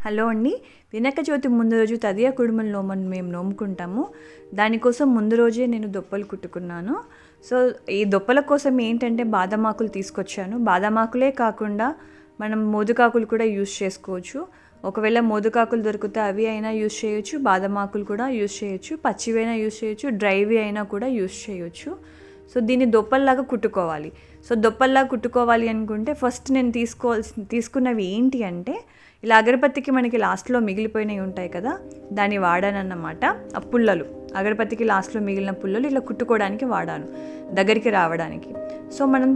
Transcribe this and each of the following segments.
Hello అండి. వినాయక చవితి ముందు రోజు తదియ కుడుముల నోమని మేము నోముకుంటాము. దానికోసం ముందు రోజే నేను దొప్పలు కుట్టుకున్నాను. సో ఈ దొప్పల కోసం ఏంటంటే బాదమాకులు తీసుకొచ్చాను. బాదమాకులే కాకుండా మనం మోదుకాకులు కూడా యూస్ చేసుకోవచ్చు. ఒకవేళ మోదుకాకులు దొరికితే అవి అయినా యూస్ చేయొచ్చు, బాదమాకులు కూడా యూస్ చేయొచ్చు, పచ్చివైనా యూస్ చేయొచ్చు, డ్రైవి అయినా కూడా యూస్ చేయొచ్చు. సో దీన్ని దొప్పల్లాగా కుట్టుకోవాలి. సో దొప్పల్లాగా కుట్టుకోవాలి అనుకుంటే ఫస్ట్ నేను తీసుకున్నవి ఏంటి అంటే, ఇలా అగరబత్తికి మనకి లాస్ట్లో మిగిలిపోయినవి ఉంటాయి కదా, దాన్ని వాడానన్నమాట. ఆ పుల్లలు, అగరబత్తికి లాస్ట్లో మిగిలిన పుల్లలు ఇలా కుట్టుకోవడానికి వాడాను, దగ్గరికి రావడానికి. సో మనం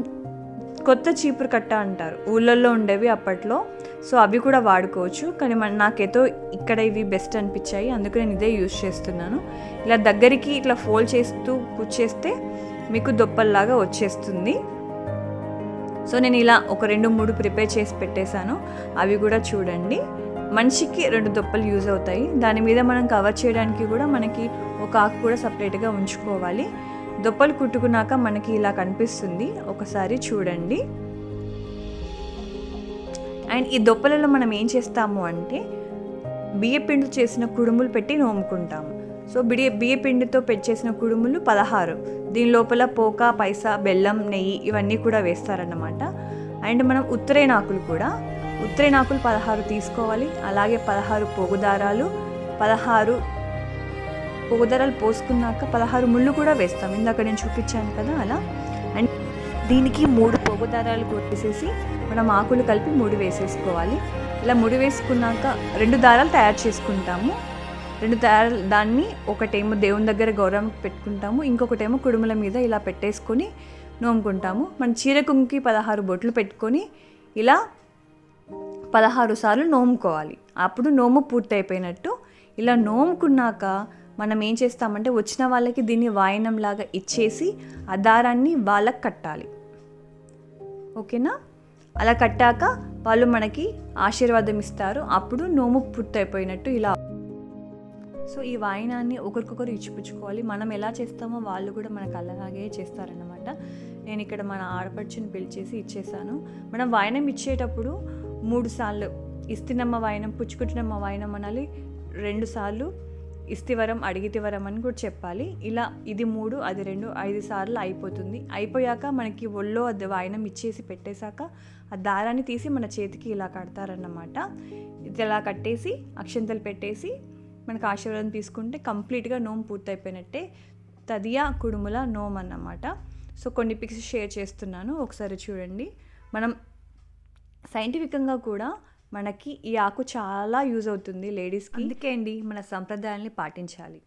కొత్త చీపురు కట్ట అంటారు, ఊళ్ళల్లో ఉండేవి అప్పట్లో. సో అవి కూడా వాడుకోవచ్చు, కానీ నాకేదో ఇక్కడ ఇవి బెస్ట్ అనిపించాయి, అందుకు నేను ఇదే యూజ్ చేస్తున్నాను. ఇలా దగ్గరికి ఇట్లా ఫోల్డ్ చేస్తూ కుచ్చేస్తే మీకు దొప్పల్లాగా వచ్చేస్తుంది. సో నేను ఇలా ఒక 2-3 ప్రిపేర్ చేసి పెట్టేశాను. అవి కూడా చూడండి, మనిషికి 2 దొప్పలు యూజ్ అవుతాయి. దాని మీద మనం కవర్ చేయడానికి కూడా మనకి ఒక ఆకు కూడా సపరేట్గా ఉంచుకోవాలి. దొప్పలు కుట్టుకున్నాక మనకి ఇలా కనిపిస్తుంది, ఒకసారి చూడండి. అండ్ ఈ దొప్పలలో మనం ఏం చేస్తాము అంటే బియ్యపిండి చేసిన కుడుములు పెట్టి నోముకుంటాము. సో బియ్యపిండితో చేసిన కుడుములు 16. దీని లోపల పోక, పైసా, బెల్లం, నెయ్యి ఇవన్నీ కూడా వేస్తారన్నమాట. అండ్ మనం ఉత్తరేనాకులు 16 తీసుకోవాలి. అలాగే 16 పోగుదారాలు, 16 పోగుదారాలు పోసుకున్నాక 16 ముళ్ళు కూడా వేస్తాం, ఇందాక నేను చూపించాను కదా అలా. అండ్ దీనికి 3 పోగుదారాలు కొట్టేసేసి మనం ఆకులు కలిపి 3 వేసేసుకోవాలి. ఇలా 3 వేసుకున్నాక 2 దారాలు తయారు చేసుకుంటాము. 2 దారాలు, దాన్ని ఒకటేమో దేవుని దగ్గర గౌరవంకి పెట్టుకుంటాము, ఇంకొకటేమో కుడుముల మీద ఇలా పెట్టేసుకొని నోముకుంటాము. మన చీర కుంకి 16 బొట్లు పెట్టుకొని ఇలా 16 సార్లు నోముకోవాలి. అప్పుడు నోము పూర్తయిపోయినట్టు. ఇలా నోముకున్నాక మనం ఏం చేస్తామంటే వచ్చిన వాళ్ళకి దీన్ని వాయనంలాగా ఇచ్చేసి ఆ దారాన్ని వాళ్ళకి కట్టాలి. ఓకేనా? అలా కట్టాక వాళ్ళు మనకి ఆశీర్వాదం ఇస్తారు, అప్పుడు నోము పూర్తయిపోయినట్టు. ఇలా సో ఈ వాయినాన్ని ఒకరికొకరు ఇచ్చిపుచ్చుకోవాలి. మనం ఎలా చేస్తామో వాళ్ళు కూడా మనకు అలాగే చేస్తారన్నమాట. నేను ఇక్కడ మన ఆడపడుచుని పిలిచేసి ఇచ్చేసాను. మనం వాయనం ఇచ్చేటప్పుడు 3 సార్లు ఇస్తినమ్మ వాయనం, పుచ్చుకుంటున్నమ్మ వాయనం అనాలి. 2 సార్లు ఇస్తివరం, అడిగితివరం అని కూడా చెప్పాలి. ఇలా ఇది 3, అది 2, 5 సార్లు అయిపోతుంది. అయిపోయాక మనకి ఒళ్ళో అది వాయనం ఇచ్చేసి పెట్టేశాక ఆ దారాన్ని తీసి మన చేతికి ఇలా కడతారన్నమాట. ఇది ఇలా కట్టేసి అక్షంతలు పెట్టేసి మనకు ఆశీర్వాదం తీసుకుంటే కంప్లీట్గా నోము పూర్తయిపోయినట్టే. తదియ కుడుముల నోము అన్నమాట. సో కొన్ని పిక్స్ షేర్ చేస్తున్నాను, ఒకసారి చూడండి. మనం సైంటిఫికంగా కూడా మనకి ఈ ఆకు చాలా యూజ్ అవుతుంది లేడీస్కి. అందుకే అండి మన సంప్రదాయాల్ని పాటించాలి.